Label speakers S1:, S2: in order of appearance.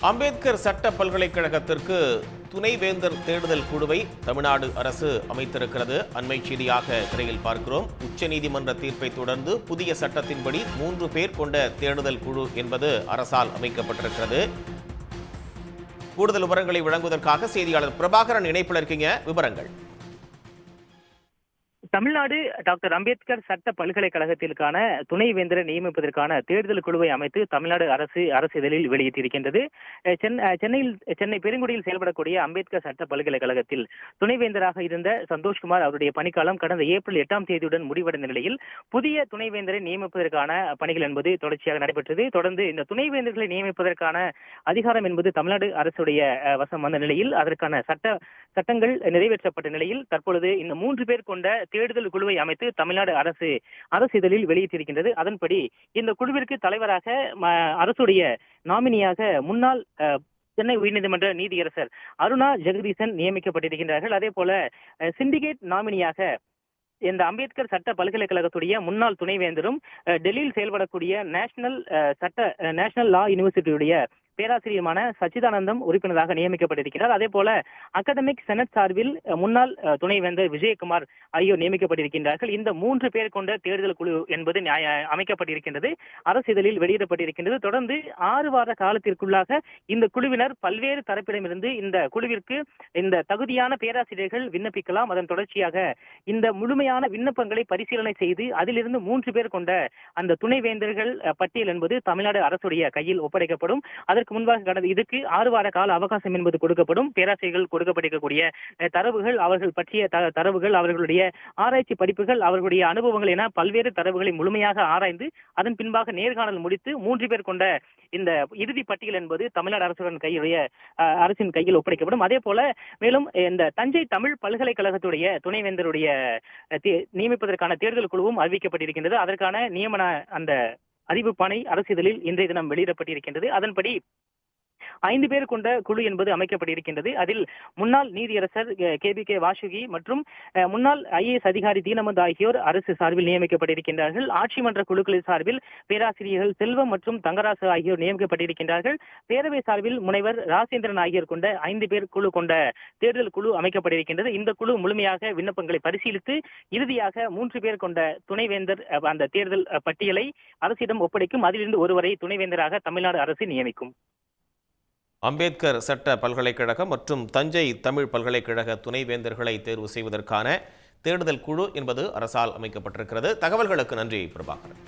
S1: அம்பேத்கர் சட்ட பல்கலைக்கழகத்திற்கு துணைவேந்தர் தேடுதல் குழுவை தமிழ்நாடு அரசு அமைத்திருக்கிறது. அண்மை செய்தியாக திரையில் பார்க்கிறோம். உச்சநீதிமன்ற தீர்ப்பை தொடர்ந்து புதிய சட்டத்தின்படி 3 பேர் கொண்ட தேடுதல் குழு என்பது அரசால் அமைக்கப்பட்டிருக்கிறது. கூடுதல் விவரங்களை வழங்குவதற்காக செய்தியாளர் பிரபாகரன் இணைப்பில் இருக்கீங்க. விவரங்கள்.
S2: தமிழ்நாடு டாக்டர் அம்பேத்கர் சட்ட பல்கலைக்கழகத்திற்கான துணைவேந்தரை நியமிப்பதற்கான தேடுதல் குழுவை அமைத்து தமிழ்நாடு அரசு இதழில் வெளியிட்டிருக்கின்றது. சென்னை பெருங்குடியில் செயல்படக்கூடிய அம்பேத்கர் சட்ட பல்கலைக்கழகத்தில் துணைவேந்தராக இருந்த சந்தோஷ்குமார் அவருடைய பணிக்காலம் கடந்த ஏப்ரல் 8ஆம் தேதியுடன் முடிவடைந்த நிலையில் புதிய துணைவேந்தரை நியமிப்பதற்கான பணிகள் என்பது தொடர்ச்சியாக நடைபெற்றது. தொடர்ந்து இந்த துணைவேந்தர்களை நியமிப்பதற்கான அதிகாரம் என்பது தமிழ்நாடு அரசுடைய வசம் வந்த நிலையில் அதற்கான சட்டங்கள் நிறைவேற்றப்பட்ட நிலையில் தற்பொழுது இந்த 3 பேர் கொண்ட தேடுதல் குழுவை அமைத்து தமிழ்நாடு அரசு இதழில் வெளியிட்டிருக்கின்றது. அதன்படி இந்த குழுவிற்கு தலைவராக அரசுடைய நாமினியாக முன்னாள் சென்னை உயர்நீதிமன்ற நீதியரசர் அருணா ஜெகதீசன் நியமிக்கப்பட்டிருக்கின்றார்கள். அதே போல சிண்டிகேட் நாமினியாக இந்த அம்பேத்கர் சட்ட பல்கலைக்கழகத்துடைய முன்னாள் துணைவேந்தரும் டெல்லியில் செயல்படக்கூடிய நேஷனல் லா யூனிவர்சிட்டியுடைய பேராசிரியருமான சச்சிதானந்தம் உறுப்பினராக நியமிக்கப்பட்டிருக்கிறார். அதே போல அகாடமிக் செனட் சார்பில் முன்னாள் துணைவேந்தர் விஜயகுமார் ஆகியோர் நியமிக்கப்பட்டிருக்கின்றார்கள். இந்த 3 பேர் கொண்ட தேடுதல் குழு என்பது அமைக்கப்பட்டிருக்கின்றது. அரசு இதழில் வெளியிடப்பட்டிருக்கின்றது. தொடர்ந்து 6 வார காலத்திற்குள்ளாக இந்த குழுவினர் பல்வேறு தரப்பிடமிருந்து இந்த குழுவிற்கு இந்த தகுதியான பேராசிரியர்கள் விண்ணப்பிக்கலாம். அதன் தொடர்ச்சியாக இந்த முழுமையான விண்ணப்பங்களை பரிசீலனை செய்து அதிலிருந்து 3 பேர் கொண்ட அந்த துணைவேந்தர்கள் பட்டியல் என்பது தமிழ்நாடு அரசுடைய கையில் ஒப்படைக்கப்படும். அதற்கு முன்பாக இதுக்கு 6 வார கால அவகாசம் என்பது கொடுக்கப்படும். பேராசிரியர்கள் கொடுக்கப்பட்டிருக்கக்கூடிய தரவுகள், அவர்கள் பற்றிய தரவுகள், அவர்களுடைய ஆராய்ச்சி படிப்புகள், அவர்களுடைய அனுபவங்கள் என பல்வேறு தரவுகளை முழுமையாக ஆராய்ந்து அதன் பின்பாக நேர்காணல் முடித்து 3 பேர் கொண்ட இந்த இறுதி பட்டியல் என்பது தமிழ்நாடு அரசின் கையில் ஒப்படைக்கப்படும். அதே போல மேலும் இந்த தஞ்சை தமிழ் பல்கலைக்கழகத்துடைய துணைவேந்தருடைய நியமிப்பதற்கான தேர்தல் குழுவும் அறிவிக்கப்பட்டிருக்கின்றது. அதற்கான நியமன அந்த அறிவிப்பாணை அரசு இதழில் இன்றைய தினம் வெளியிடப்பட்டிருக்கின்றது. அதன்படி 5 பேர் கொண்ட குழு என்பது அமைக்கப்பட்டிருக்கின்றது. அதில் முன்னாள் நீதியரசர் KBK வாசுகி மற்றும் முன்னாள் IAS அதிகாரி தீனமந்த் ஆகியோர் அரசு சார்பில் நியமிக்கப்பட்டிருக்கின்றார்கள். ஆட்சி மன்ற குழுக்களின் சார்பில் பேராசிரியர்கள் செல்வம் மற்றும் தங்கராசு ஆகியோர் நியமிக்கப்பட்டிருக்கின்றார்கள். பேரவை சார்பில் முனைவர் ராசேந்திரன் ஆகியோர் கொண்ட 5 பேர் குழு கொண்ட தேர்தல் குழு அமைக்கப்பட்டிருக்கின்றது. இந்த குழு முழுமையாக விண்ணப்பங்களை பரிசீலித்து இறுதியாக 3 பேர் கொண்ட துணைவேந்தர் அந்த தேர்தல் பட்டியலை அரசிடம் ஒப்படைக்கும். அதிலிருந்து ஒருவரை துணைவேந்தராக தமிழ்நாடு அரசு நியமிக்கும்.
S1: அம்பேத்கர் சட்ட பல்கலைக்கழகம் மற்றும் தஞ்சை தமிழ் பல்கலைக்கழக துணைவேந்தர்களை தேர்வு செய்வதற்கான தேடுதல் குழு என்பது அரசால் அமைக்கப்பட்டிருக்கிறது. தகவல்களுக்கு நன்றி பிரபாகரன்.